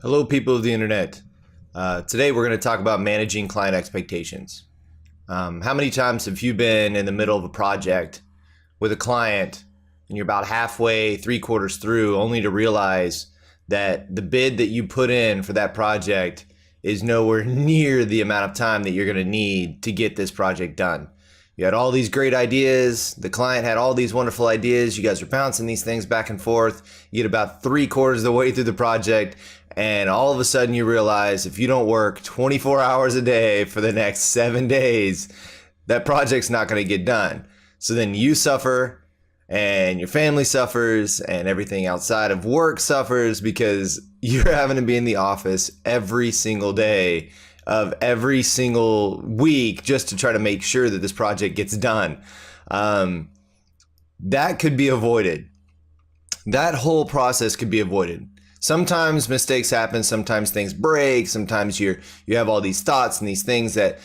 Hello, people of the internet. Today we're going to talk about managing client expectations. How many times have you been in the middle of a project with a client and you're about halfway, 3/4 through, only to realize that the bid that you put in for that project is nowhere near the amount of time that you're going to need to get this project done? You had all these great ideas. The client had all these wonderful ideas. You guys are bouncing these things back and forth. You get about 3/4 of the way through the project, and all of a sudden you realize if you don't work 24 hours a day for the next 7 days, that project's not going to get done. So then you suffer, and your family suffers, and everything outside of work suffers because you're having to be in the office every single day of every single week just to try to make sure that this project gets done. That could be avoided. That whole process could be avoided. Sometimes mistakes happen, sometimes things break, sometimes you have all these thoughts and these things that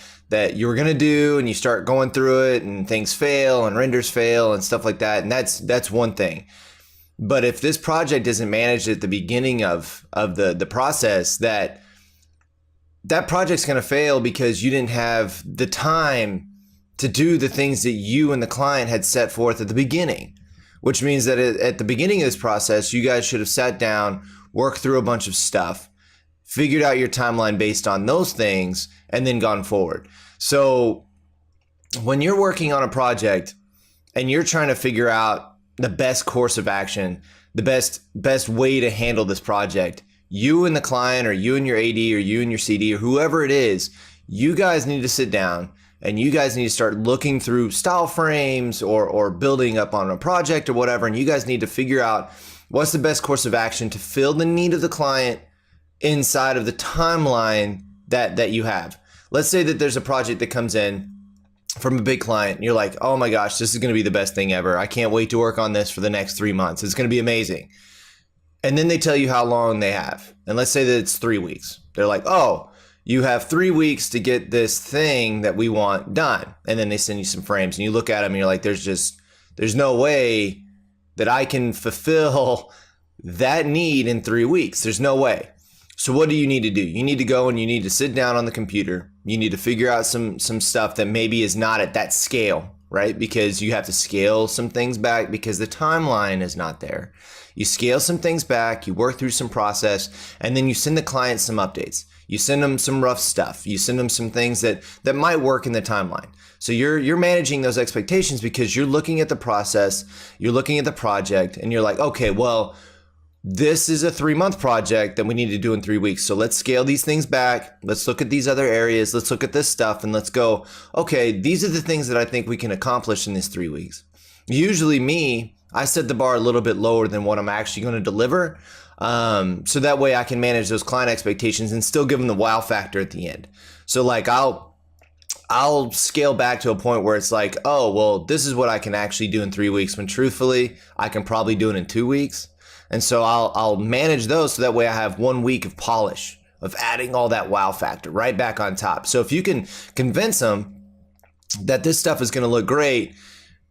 you were gonna do, and you start going through it and things fail and renders fail and stuff like that, and that's one thing. But if this project isn't managed at the beginning of the process, that project's going to fail because you didn't have the time to do the things that you and the client had set forth at the beginning, which means that at the beginning of this process, you guys should have sat down, worked through a bunch of stuff, figured out your timeline based on those things, and then gone forward. So when you're working on a project and you're trying to figure out the best course of action, the best way to handle this project, you and the client, or you and your AD, or you and your CD, or whoever it is, you guys need to sit down and you guys need to start looking through style frames or building up on a project or whatever. And you guys need to figure out what's the best course of action to fill the need of the client inside of the timeline that you have. Let's say that there's a project that comes in from a big client and you're like, oh my gosh, this is going to be the best thing ever. I can't wait to work on this for the next 3 months. It's going to be amazing. And then they tell you how long they have. And let's say that it's 3 weeks. They're like, oh, you have 3 weeks to get this thing that we want done. And then they send you some frames and you look at them and you're like, there's no way that I can fulfill that need in 3 weeks. There's no way. So what do you need to do? You need to go and you need to sit down on the computer. You need to figure out some stuff that maybe is not at that scale, right? Because you have to scale some things back because the timeline is not there. You scale some things back, you work through some process, and then you send the client some updates. You send them some rough stuff. You send them some things that might work in the timeline. So you're managing those expectations because you're looking at the process, you're looking at the project, and you're like, okay, well, this is a 3-month project that we need to do in 3 weeks. So let's scale these things back. Let's look at these other areas. Let's look at this stuff and let's go, okay, these are the things that I think we can accomplish in these 3 weeks. Usually I set the bar a little bit lower than what I'm actually going to deliver. So that way I can manage those client expectations and still give them the wow factor at the end. So like I'll scale back to a point where it's like, oh, well, this is what I can actually do in 3 weeks, when truthfully, I can probably do it in 2 weeks. And so I'll manage those so that way I have 1 week of polish, of adding all that wow factor right back on top. So if you can convince them that this stuff is going to look great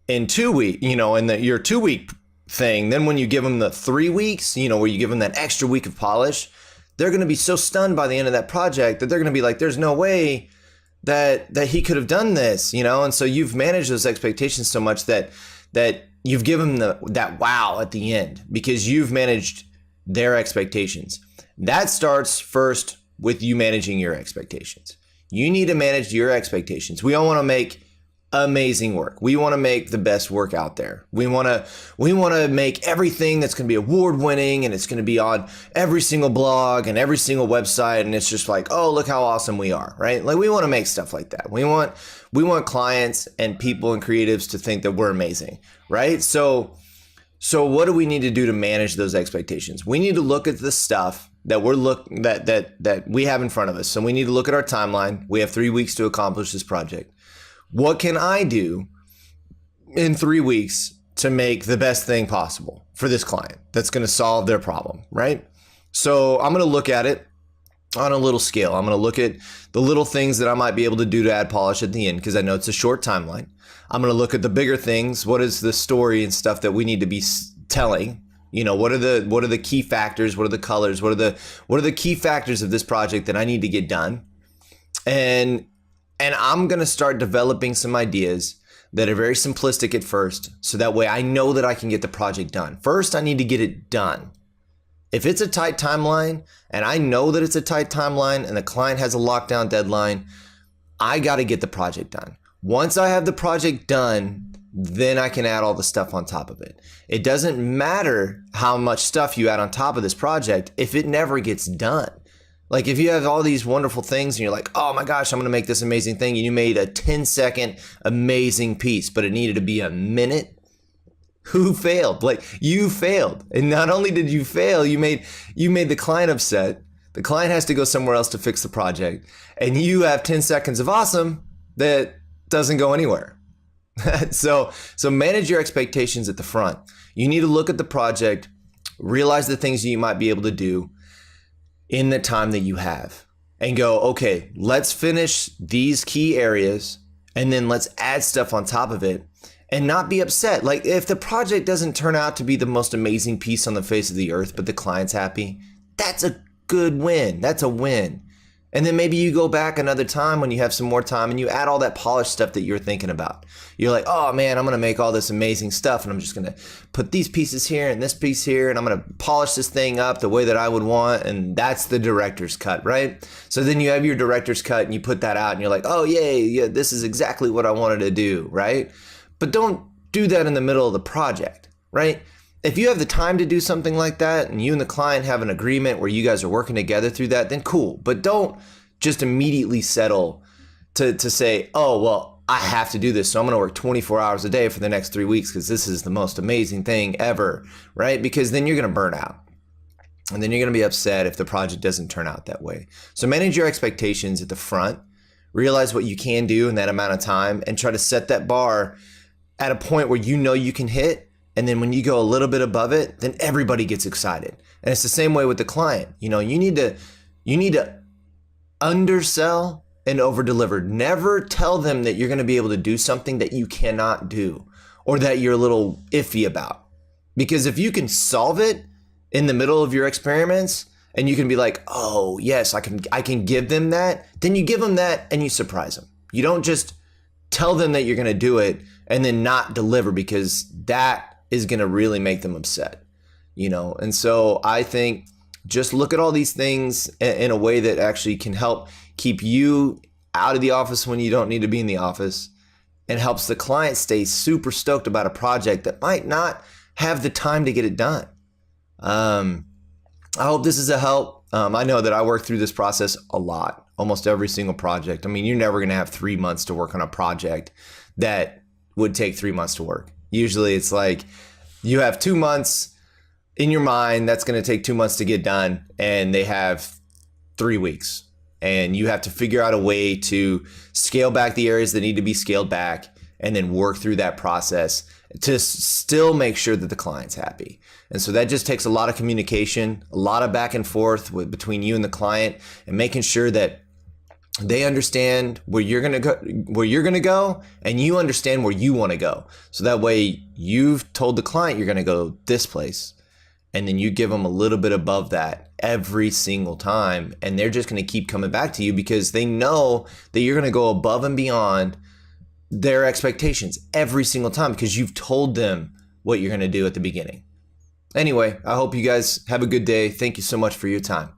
in 2 weeks, in your 2 week thing, then when you give them the 3 weeks, where you give them that extra week of polish, they're going to be so stunned by the end of that project that they're going to be like, there's no way that he could have done this, and so you've managed those expectations so much that you've given them that wow at the end because you've managed their expectations. That starts first with you managing your expectations. You need to manage your expectations. We all want to make amazing work. We want to make the best work out there. We want to make everything that's going to be award winning and it's going to be on every single blog and every single website, and it's just like, oh, look how awesome we are, right? Like we want to make stuff like that. We want clients and people and creatives to think that we're amazing, right? So what do we need to do to manage those expectations? We need to look at the stuff that that we have in front of us. So we need to look at our timeline. We have 3 weeks to accomplish this project. What can I do in 3 weeks to make the best thing possible for this client that's going to solve their problem, right? So I'm going to look at it on a little scale. I'm going to look at the little things that I might be able to do to add polish at the end because I know it's a short timeline. I'm going to look at the bigger things. What is the story and stuff that we need to be telling What are the key factors? What are the colors? What are the key factors of this project that I need to get done? And I'm going to start developing some ideas that are very simplistic at first, so that way I know that I can get the project done. First, I need to get it done. If it's a tight timeline and I know that it's a tight timeline and the client has a lockdown deadline, I got to get the project done. Once I have the project done, then I can add all the stuff on top of it. It doesn't matter how much stuff you add on top of this project if it never gets done. Like if you have all these wonderful things and you're like, oh my gosh, I'm going to make this amazing thing. And you made a 10-second amazing piece, but it needed to be a minute. Who failed? Like you failed. And not only did you fail, you made the client upset. The client has to go somewhere else to fix the project. And you have 10 seconds of awesome that doesn't go anywhere. So manage your expectations at the front. You need to look at the project, realize the things you might be able to do in the time that you have, and go, okay, let's finish these key areas and then let's add stuff on top of it and not be upset. Like if the project doesn't turn out to be the most amazing piece on the face of the earth, but the client's happy, that's a good win. That's a win. And then maybe you go back another time when you have some more time and you add all that polished stuff that you're thinking about. You're like, oh man, I'm going to make all this amazing stuff and I'm just going to put these pieces here and this piece here and I'm going to polish this thing up the way that I would want. And that's the director's cut, right? So then you have your director's cut and you put that out and you're like, oh yay, yeah, this is exactly what I wanted to do, right? But don't do that in the middle of the project, right? If you have the time to do something like that and you and the client have an agreement where you guys are working together through that, then cool. But don't just immediately settle to say, oh, well, I have to do this, so I'm going to work 24 hours a day for the next 3 weeks because this is the most amazing thing ever, right? Because then you're going to burn out. And then you're going to be upset if the project doesn't turn out that way. So manage your expectations at the front. Realize what you can do in that amount of time and try to set that bar at a point where you know you can hit. And then when you go a little bit above it, then everybody gets excited. And it's the same way with the client. You need to undersell and overdeliver. Never tell them that you're going to be able to do something that you cannot do or that you're a little iffy about. Because if you can solve it in the middle of your experiments and you can be like, oh yes, I can give them that, then you give them that and you surprise them. You don't just tell them that you're going to do it and then not deliver, because that is going to really make them upset, And so I think just look at all these things in a way that actually can help keep you out of the office when you don't need to be in the office, and helps the client stay super stoked about a project that might not have the time to get it done. I hope this is a help. I know that I work through this process a lot, almost every single project. I mean, you're never going to have 3 months to work on a project that would take 3 months to work. Usually it's like you have 2 months in your mind that's going to take 2 months to get done, and they have 3 weeks. And you have to figure out a way to scale back the areas that need to be scaled back and then work through that process to still make sure that the client's happy. And so that just takes a lot of communication, a lot of back and forth between you and the client, and making sure that they understand where you're going to go, and you understand where you want to go. So that way you've told the client you're going to go this place, and then you give them a little bit above that every single time. And they're just going to keep coming back to you because they know that you're going to go above and beyond their expectations every single time because you've told them what you're going to do at the beginning. Anyway, I hope you guys have a good day. Thank you so much for your time.